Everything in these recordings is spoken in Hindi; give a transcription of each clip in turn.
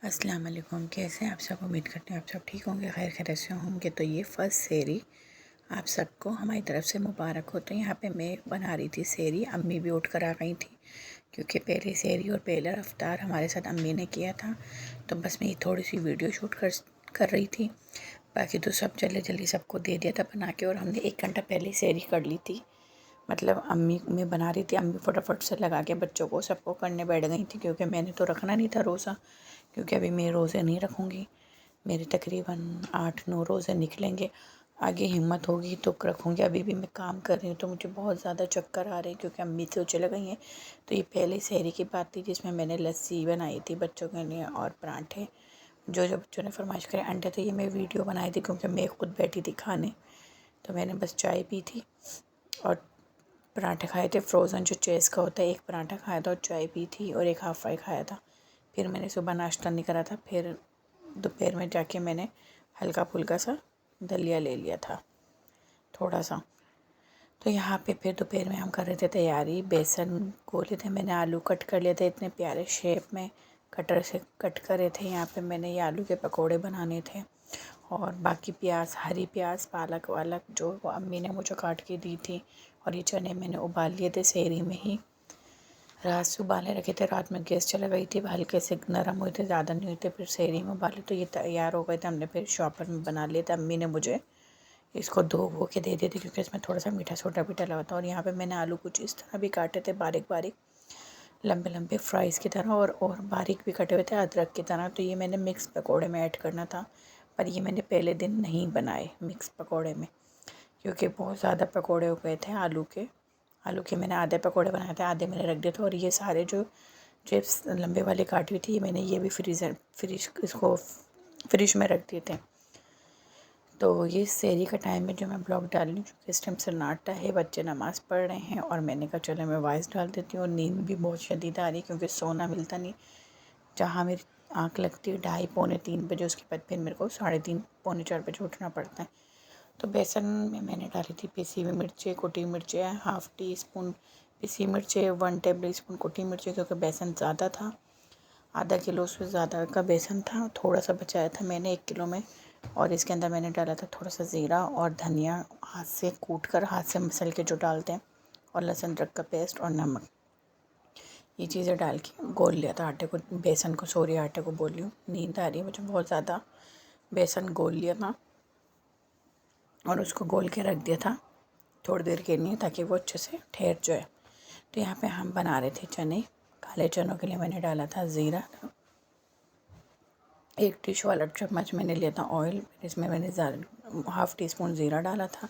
अस्सलाम वालेकुम। कैसे हैं आप सब? उम्मीद करते हैं आप सब ठीक होंगे, खैर खैरियत से होंगे। तो ये फ़र्स्ट सेहरी आप सबको हमारी तरफ से मुबारक हो। तो यहाँ पे मैं बना रही थी सेहरी, अम्मी भी उठ कर आ गई थी क्योंकि पहली सेहरी और पहला इफ्तार हमारे साथ अम्मी ने किया था। तो बस मैं थोड़ी सी वीडियो शूट कर रही थी, बाकी तो सब जल्दी जल्दी सबको दे दिया था बना के। और हमने 1 घंटा पहले सेहरी कर ली थी, मतलब अम्मी मैं बना रही थी, अम्मी फटाफट से लगा के बच्चों को सबको करने बैठ गई थी क्योंकि मैंने तो रखना नहीं था रोज़ा, क्योंकि अभी मैं रोज़े नहीं रखूँगी। मेरे तकरीबन 8-9 रोज़े निकलेंगे, आगे हिम्मत होगी तो रखूँगी। अभी भी मैं काम कर रही हूँ तो मुझे बहुत ज़्यादा चक्कर आ रहे हैं क्योंकि अम्मी तो चले गई हैं। तो ये पहले सेहरी की बात थी जिसमें मैंने लस्सी बनाई थी बच्चों के लिए और पराठे, जो जो बच्चों ने फरमाइश करे। अंडे तो ये मैं वीडियो बनाई थी क्योंकि मैं खुद बैठी थी खाने, तो मैंने बस चाय पी थी और पराठे खाए थे फ्रोज़न जो चेज़ का होता है। एक पराठा खाया था और चाय पी थी और एक हाफ़ फ्राई खाया था। फिर मैंने सुबह नाश्ता नहीं करा था, फिर दोपहर में जाके मैंने हल्का फुल्का सा दलिया ले लिया था थोड़ा सा। तो यहाँ पे फिर दोपहर में हम कर रहे थे तैयारी, बेसन गोले थे, मैंने आलू कट कर लिए थे इतने प्यारे शेप में, कटर से कट करे थे। यहाँ पे मैंने ये आलू के पकोड़े बनाने थे और बाकी प्याज, हरी प्याज, पालक वालक जो वो अम्मी ने मुझे काट के दी थी। और ये चने मैंने उबाल लिए थे सेहरी में ही, रात से उबाले रखे थे। रात में गैस चला गई थी, हल्के से नरम हुए थे, ज़्यादा नहीं हुए थे। फिर सेहरी में उबाले तो ये तैयार हो गए थे। हमने फिर शॉपर में बना लिए थे। अम्मी ने मुझे इसको धो के दे दिए थे क्योंकि इसमें थोड़ा सा मीठा सोडा भी डला हुआ था। और यहाँ पे मैंने आलू कुछ इस तरह भी काटे थे, बारीक बारीक लंबे लंबे फ्राइज़ की तरह, और बारीक भी कटे हुए थे अदरक की तरह। तो ये मैंने मिक्स पकौड़े में ऐड करना था, पर ये मैंने पहले दिन नहीं बनाए मिक्स पकौड़े में क्योंकि बहुत ज़्यादा पकौड़े हो गए थे आलू के मैंने आधे पकौड़े बनाए थे, आधे मैंने रख दिए थे। और ये सारे जो चिप्स लंबे वाले काटी हुई थी, मैंने ये भी फ्रिज में रख दिए थे। तो ये सेहरी का टाइम है जो मैं ब्लॉग डाल रही हूँ क्योंकि इस टाइम सन्नाटा है, बच्चे नमाज़ पढ़ रहे हैं और मैंने कहा चलो मैं वॉइस डाल देती हूँ। और नींद भी बहुत शदीद आ रही है क्योंकि सोना मिलता नहीं। जहाँ मेरी आँख लगती है 2:30-3 बजे, उसके बाद फिर मेरे को 3:30 पौने 4 बजे उठना पड़ता है। तो बेसन में मैंने डाली थी पिसी हुई मिर्चें, कुटी मिर्चें, हाफ़ टी स्पून पिसी मिर्चें, 1 टेबल स्पून कुटी मिर्चें, क्योंकि बेसन ज़्यादा था, आधा किलो से ज़्यादा का बेसन था, थोड़ा सा बचाया था मैंने 1 किलो में। और इसके अंदर मैंने डाला था थोड़ा सा ज़ीरा और धनिया, हाथ से कूट कर, हाथ से मसल के जो डालते हैं, और लहसुन अदरक का पेस्ट और नमक, ये चीज़ें डाल के घोल लिया था आटे को, बेसन को, सॉरी आटे को बोल रही हूँ, नींद आ रही है मुझे बहुत ज़्यादा। बेसन घोल लिया था और उसको घोल के रख दिया था थोड़ी देर के लिए ताकि वो अच्छे से ठहर जाए। तो यहाँ पे हम बना रहे थे चने। काले चनों के लिए मैंने डाला था ज़ीरा, 1 डिश वाला चम्मच मैंने लिया था ऑयल, इसमें मैंने हाफ़ टी स्पून ज़ीरा डाला था,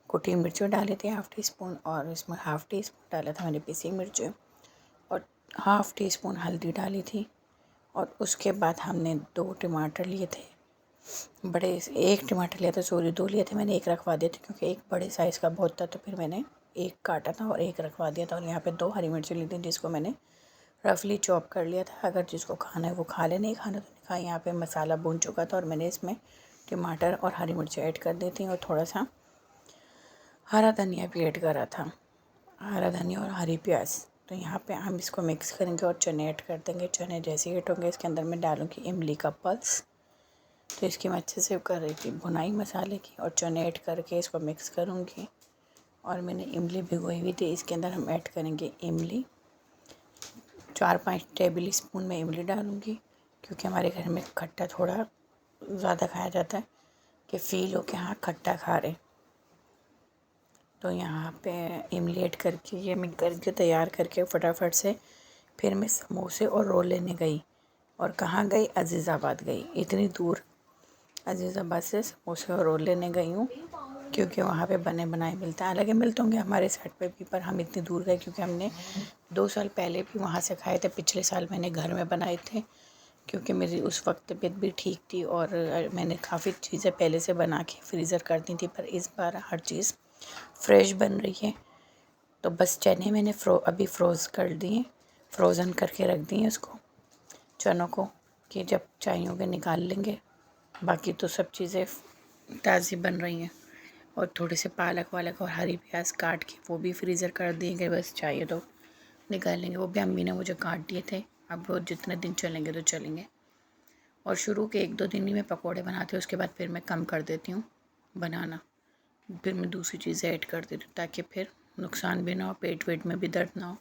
कुटी मिर्चें डाली थी हाफ़ टी स्पून, और इसमें हाफ़ टी स्पून डाला था मैंने पिसी मिर्चें, और हाफ़ टी स्पून हल्दी डाली थी। और उसके बाद हमने 2 टमाटर लिए थे, बड़े, 1 टमाटर लिया था, सॉरी 2 लिए थे मैंने, 1 रखवा दिया था क्योंकि 1 बड़े साइज़ का बहुत था, तो फिर मैंने 1 काटा था और 1 रखवा दिया था। और यहाँ पे 2 हरी मिर्ची ली थी जिसको मैंने रफली चॉप कर लिया था। अगर जिसको खाना है वो खा ले, नहीं खाना तो नहीं खा। यहाँ पे मसाला भून चुका था और मैंने इसमें टमाटर और हरी मिर्ची ऐड कर दी थी और थोड़ा सा हरा धनिया भी ऐड करा था, हरा धनिया और हरी प्याज। तो यहाँ पे हम इसको मिक्स करेंगे और चने ऐड कर देंगे। चने जैसे हिट होंगे इसके अंदर मैं डालूँगी इमली का पल्स। तो इसकी मैं अच्छे से कर रही थी भुनाई मसाले की, और चने ऐड करके इसको मिक्स करूँगी। और मैंने इमली भिगोई हुई थी, इसके अंदर हम ऐड करेंगे इमली, 4-5 टेबल स्पून में इमली डालूँगी क्योंकि हमारे घर में खट्टा थोड़ा ज़्यादा खाया जाता है, कि फ़ील हो कि हाँ खट्टा खा रहे। तो यहाँ पे इमली ऐड करके ये मिक्स करके तैयार करके फटाफट से फिर मैं समोसे और रोल लेने गई। और कहाँ गई? अज़ीज़ाबाद गई। इतनी दूर अज़ीज़ाबाद से समोसे और रोल लेने गई हूँ क्योंकि वहाँ पे बने बनाए मिलता है। हालांकि मिलते होंगे हमारे साइड पे भी, पर हम इतनी दूर गए क्योंकि हमने 2 साल पहले भी वहाँ से खाए थे। पिछले साल मैंने घर में बनाए थे क्योंकि मेरी उस वक्त तबीयत भी ठीक थी और मैंने काफ़ी चीज़ें पहले से बना के फ्रीज़र कर दी थी, पर इस बार हर चीज़ फ्रेश बन रही है। तो बस चने मैंने अभी फ्रोज़न करके रख दिए उसको, चनों को, कि जब चाहिए होंगे निकाल लेंगे। बाकी तो सब चीज़ें ताज़ी बन रही हैं। और थोड़े से पालक वालक और हरी प्याज काट के वो भी फ्रीज़र कर दिए गए, बस चाहिए तो निकाल लेंगे। वो भी अम्मी ने मुझे काट दिए थे, अब वो जितने दिन चलेंगे तो चलेंगे। और शुरू के 1-2 दिन ही मैं पकोड़े बनाती हूँ, उसके बाद फिर मैं कम कर देती हूँ बनाना। फिर मैं दूसरी चीज़ें ऐड कर देती हूँ ताकि फिर नुकसान भी ना हो, पेट वेट में भी दर्द ना हो,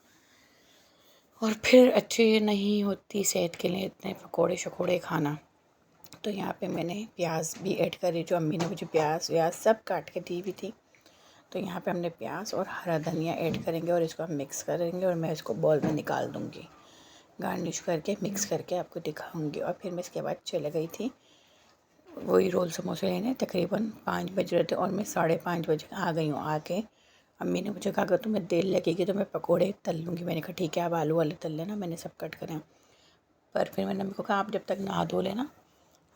और फिर अच्छी नहीं होती सेहत के लिए इतने पकोड़े शकोड़े खाना। तो यहाँ पे मैंने प्याज भी ऐड करी, जो अम्मी ने मुझे प्याज व्याज सब काट के दी हुई थी। तो यहाँ पे हमने प्याज और हरा धनिया ऐड करेंगे और इसको हम मिक्स करेंगे और मैं इसको बॉल में निकाल दूँगी, गार्निश करके मिक्स करके आपको दिखाऊंगी। और फिर मैं इसके बाद चले गई थी वही रोल समोसे लेने। तकरीबन 5 बज रहे थे और मैं 5:30 बजे आ गई हूँ। आके अम्मी ने मुझे कहा अगर तुम्हें देर लगेगी तो मैं पकोड़े तल लूँगी। मैंने कहा ठीक है, आप आलू वाले तल लेना, मैंने सब कट करें। पर फिर मैंने अम्मी को कहा आप जब तक नहा धो लेना,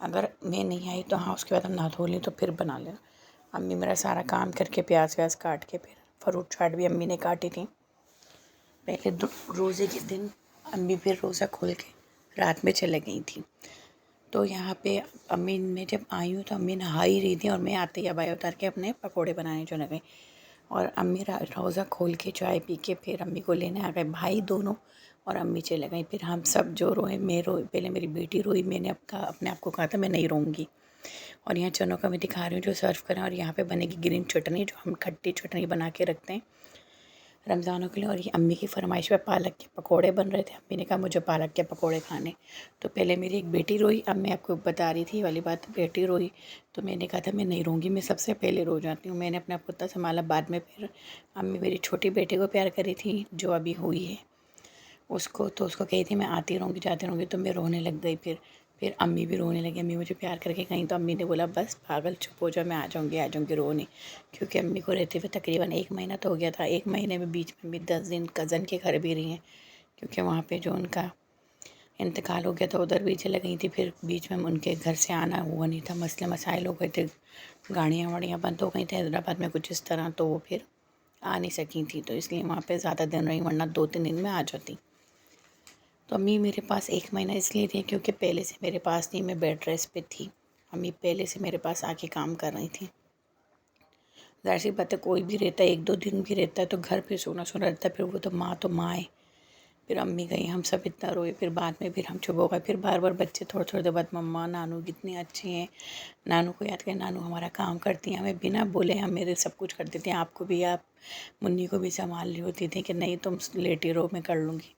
अगर मैं नहीं आई तो हाँ उसके बाद हम नहा धो लें तो फिर बना लेना। अम्मी मेरा सारा काम करके प्याज व्याज काट के, फिर फ्रूट चाट भी अम्मी ने काटी थी। पहले रोज़े के दिन अम्मी फिर रोज़ा खोल के रात में चले गई थी। तो यहाँ पे अम्मी मैं जब आई हूँ तो अम्मी नहा ही रही थी और मैं आते ही अबाया उतार के अपने पकोड़े बनाने चले गई। और अम्मी रोज़ा खोल के चाय पी के फिर अम्मी को लेने आ गए भाई दोनों, और अम्मी चले गई। फिर हम सब जो रोए, मैं रोई, पहले मेरी बेटी रोई, मैंने अपने आप को कहा था मैं नहीं रोऊंगी। और यहाँ चनों का मैं दिखा रही हूँ जो सर्व करें। और यहाँ पे बनेगी ग्रीन चटनी, जो हम खट्टी चटनी बना के रखते हैं रमज़ानों के लिए। और ये अम्मी की फरमाइश पे पालक के पकोड़े बन रहे थे। अम्मी ने कहा मुझे पालक के पकोड़े खाने। तो पहले मेरी एक बेटी रोई, अब मैं आपको बता रही थी वाली बात, बेटी रोई तो मैंने कहा था मैं नहीं रोऊंगी, मैं सबसे पहले रो जाती हूँ। मैंने अपने आप को इतना संभाला। बाद में फिर अम्मी मेरी छोटी बेटी को प्यार करी थी जो अभी हुई है उसको, तो उसको कही थी मैं आती रहूँगी जाती रहूँगी, तो मैं रोने लग गई। फिर अम्मी भी रोने लगी। अम्मी मुझे प्यार करके कहीं, तो अम्मी ने बोला बस पागल चुप हो जाओ, मैं आ जाऊँगी रो नहीं। क्योंकि अम्मी को रहते हुए तकरीबन 1 महीना तो हो गया था। 1 महीने में बीच में भी 10 दिन कज़न के घर भी रही हैं, क्योंकि वहाँ पे जो उनका इंतकाल हो गया था उधर भी चले गई थी। फिर बीच में उनके घर से आना हुआ नहीं था, मसले मसाइल हो गए थे, गाड़ियाँ वाड़ियाँ बंद हो गई थी हैदराबाद में कुछ इस तरह, तो वो फिर आ नहीं सकी थी। तो इसलिए वहाँ पे ज़्यादा दिन रही, वरना 2-3 दिन में आ जाती। तो अम्मी मेरे पास 1 महीना इसलिए थी क्योंकि पहले से मेरे पास थी, मैं बेड रेस्ट पे थी। अम्मी पहले से मेरे पास आके काम कर रही थी। ज़ाहिर सी बात है, कोई भी रहता है 1-2 दिन भी रहता है तो घर पे सोना सोना रहता है। फिर वो तो माँ है। फिर अम्मी गई, हम सब इतना रोए। फिर बाद में फिर हम चुप हो गए। फिर बार बार बच्चे थोड़े थोड़े देर बाद मम्मा नानू कितनी अच्छी हैं, नानू को याद करें, नानू हमारा काम करती हैं, हमें बिना बोले हम मेरे सब कुछ कर देती हैं। आपको भी, आप मुन्नी को भी संभाल रही होती थी कि नहीं तुम लेटी रहो मैं कर लूँगी।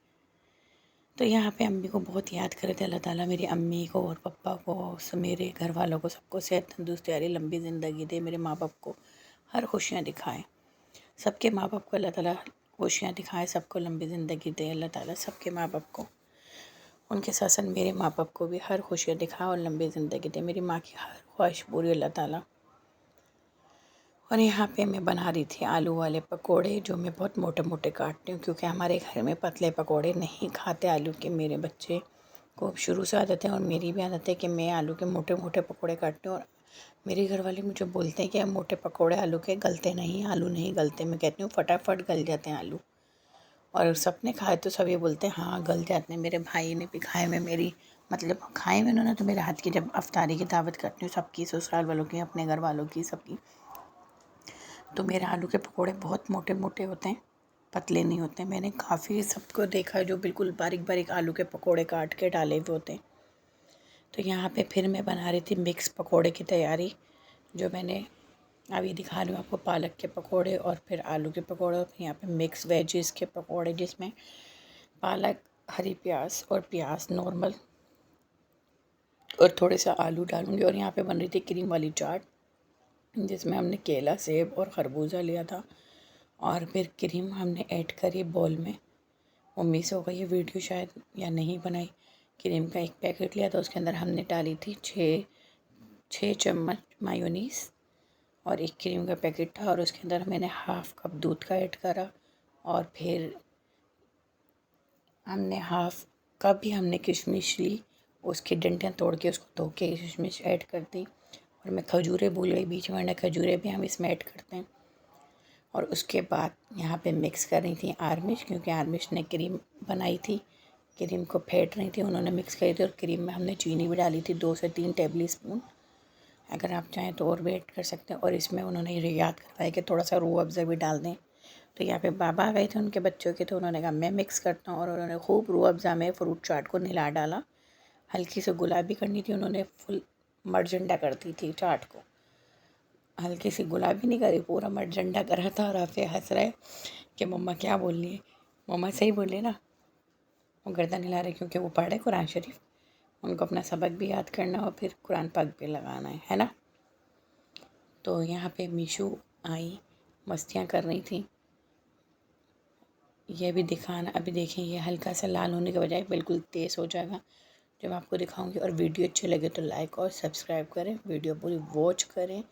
तो यहाँ पे अम्मी को बहुत याद करे थे। अल्लाह ताला मेरी अम्मी को और पप्पा को, मेरे घर वालों को, सबको सेहत तंदुरुस्ती वाली लंबी ज़िंदगी दे। मेरे माँ बाप को हर खुशियाँ दिखाए, सबके माँ बाप को अल्लाह ताला खुशियाँ दिखाए, सबको लंबी ज़िंदगी दे अल्लाह ताला। सबके माँ बाप को, उनके साथ साथ मेरे माँ बाप को भी हर खुशियाँ दिखाए और लंबी ज़िंदगी दे। मेरी माँ की हर ख्वाहिश पूरी अल्लाह ताला। और यहाँ पे मैं बना रही थी आलू वाले पकोड़े, जो मैं बहुत मोटे मोटे काटती हूँ क्योंकि हमारे घर में पतले पकोड़े नहीं खाते आलू के। मेरे बच्चे को शुरू से आदत है और मेरी भी आदत है कि मैं आलू के मोटे मोटे पकोड़े काटती हूँ। और मेरे घर वाले मुझे बोलते हैं कि मोटे पकोड़े आलू के गलते नहीं, आलू नहीं गलते। मैं कहती हूँ फटाफट गल जाते हैं आलू। और सबने खाए तो सभी बोलते हैं हाँ गल जाते हैं। मेरे भाई ने भी खाए में, मेरी मतलब खाए में उन्होंने, तो मेरे हाथ की जब अफ्तारी की दावत करती हूँ सबकी, ससुराल वालों की, अपने घर वालों की, सबकी, तो मेरे आलू के पकोड़े बहुत मोटे मोटे होते हैं, पतले नहीं होते। मैंने काफ़ी सबको देखा है जो बिल्कुल बारीक बारीक आलू के पकोड़े काट के डाले हुए होते हैं। तो यहाँ पे फिर मैं बना रही थी मिक्स पकोड़े की तैयारी, जो मैंने अभी दिखा रही हूँ आपको, पालक के पकोड़े और फिर आलू के पकोड़े, और यहाँ पे मिक्स वेजिस के पकोड़े जिसमें पालक, हरी प्याज और प्याज नॉर्मल और थोड़े सा आलू डालूँगी। और यहाँ पे बन रही थी क्रीम वाली चाट, जिसमें हमने केला, सेब और खरबूजा लिया था और फिर क्रीम हमने ऐड करी बॉल में। मम्मी से हो गई ये वीडियो शायद या नहीं बनाई। क्रीम का एक पैकेट लिया था, उसके अंदर हमने डाली थी 6 चम्मच मायोनीस, और एक क्रीम का पैकेट था और उसके अंदर मैंने हाफ़ कप दूध का ऐड करा। और फिर हमने हाफ़ कप भी हमने किशमिश ली, उसकी डंडियाँ तोड़ के उसको धो के किशमिश ऐड कर दी। और मैं खजूरें भूल गई बीच में, वरना खजूरें भी हम इसमें ऐड करते हैं। और उसके बाद यहाँ पे मिक्स कर रही थी आर्मिश, क्योंकि आर्मिश ने क्रीम बनाई थी, क्रीम को फेंट रही थी, उन्होंने मिक्स करी थी। और क्रीम में हमने चीनी भी डाली थी 2 से 3 टेबल स्पून, अगर आप चाहें तो और भी ऐड कर सकते हैं। और इसमें उन्होंने ये याद करवाया कि थोड़ा सा रूह अफ़ज़ा भी डाल दें। तो यहाँ पे बाबा आ गए थे उनके बच्चों के, तो उन्होंने कहा मैं मिक्स करता हूँ, और उन्होंने खूब रूह अफ़ज़ा में फ़्रूट चाट को मिला डाला, हल्की सी गुलाबी करनी थी, उन्होंने फुल मर्जेंटा कर दी थी चाट को। हल्की सी गुलाबी नहीं करी, पूरा मर्जेंटा करा था। और आफिया हंस रहे कि मम्मा क्या बोल रही है। मम्मा सही बोल रही ना, वो गर्दन हिला रहे क्योंकि वो पढ़ रहे कुरान शरीफ। उनको अपना सबक भी याद करना और फिर कुरान पाक भी लगाना है ना। तो यहाँ पे मीशू आई, मस्तियाँ कर रही थी। ये भी दिखाना, अभी देखें ये हल्का सा लाल होने के बजाय बिल्कुल तेज़ हो जाएगा जब आपको दिखाऊंगी। और वीडियो अच्छी लगे तो लाइक और सब्सक्राइब करें, वीडियो पूरी वॉच करें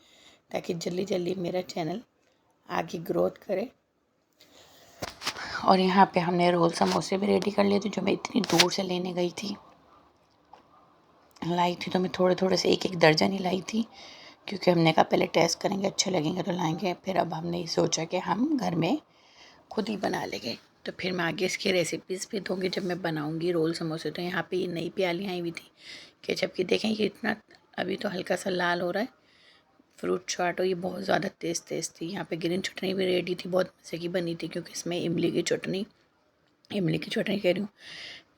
ताकि जल्दी जल्दी मेरा चैनल आगे ग्रोथ करे। और यहाँ पे हमने रोल समोसे भी रेडी कर लिए थे, जो मैं इतनी दूर से लेने गई थी। लाई थी तो मैं थोड़े थोड़े से एक एक दर्जन ही लाई थी, क्योंकि हमने कहा पहले टेस्ट करेंगे, अच्छे लगेंगे तो लाएंगे। फिर अब हमने सोचा कि हम घर में खुद ही बना लेंगे। तो फिर मैं आगे इसकी रेसिपीज़ भी दूँगी जब मैं बनाऊँगी रोल समोसे। तो यहाँ पे ये नई प्याली आई हुई थी केचप की, देखें ये इतना अभी तो हल्का सा लाल हो रहा है। फ्रूट चाट और ये बहुत ज़्यादा तेज़ थी। यहाँ पे ग्रीन चटनी भी रेडी थी, बहुत मज़े की बनी थी, क्योंकि इसमें इमली की चटनी कह रही हूँ,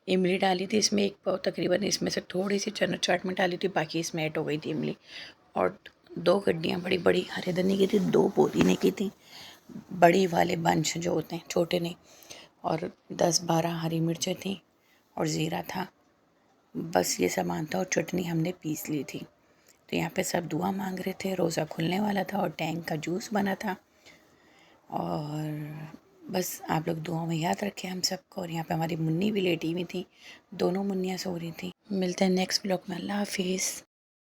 इमली डाली थी इसमें एक पाव तकरीबन। इसमें से थोड़ी सी चना चाट में डाली थी, बाकी इसमें ऐड हो गई थी इमली। और 2 गड्डियाँ बड़ी बड़ी हरे धनिये की थी, 2 पुदीने की थी, बड़ी वाले बंच जो होते हैं, छोटे नहीं। और 10-12 हरी मिर्चें थी और ज़ीरा था। बस ये सामान था और चटनी हमने पीस ली थी। तो यहाँ पे सब दुआ मांग रहे थे, रोज़ा खुलने वाला था और टैंक का जूस बना था। और बस आप लोग दुआ में याद रखें हम सबको। और यहाँ पे हमारी मुन्नी भी लेटी हुई थी, दोनों मुन्नियाँ सो रही थी। मिलते हैं नेक्स्ट ब्लॉग में। अल्लाह हाफिज़।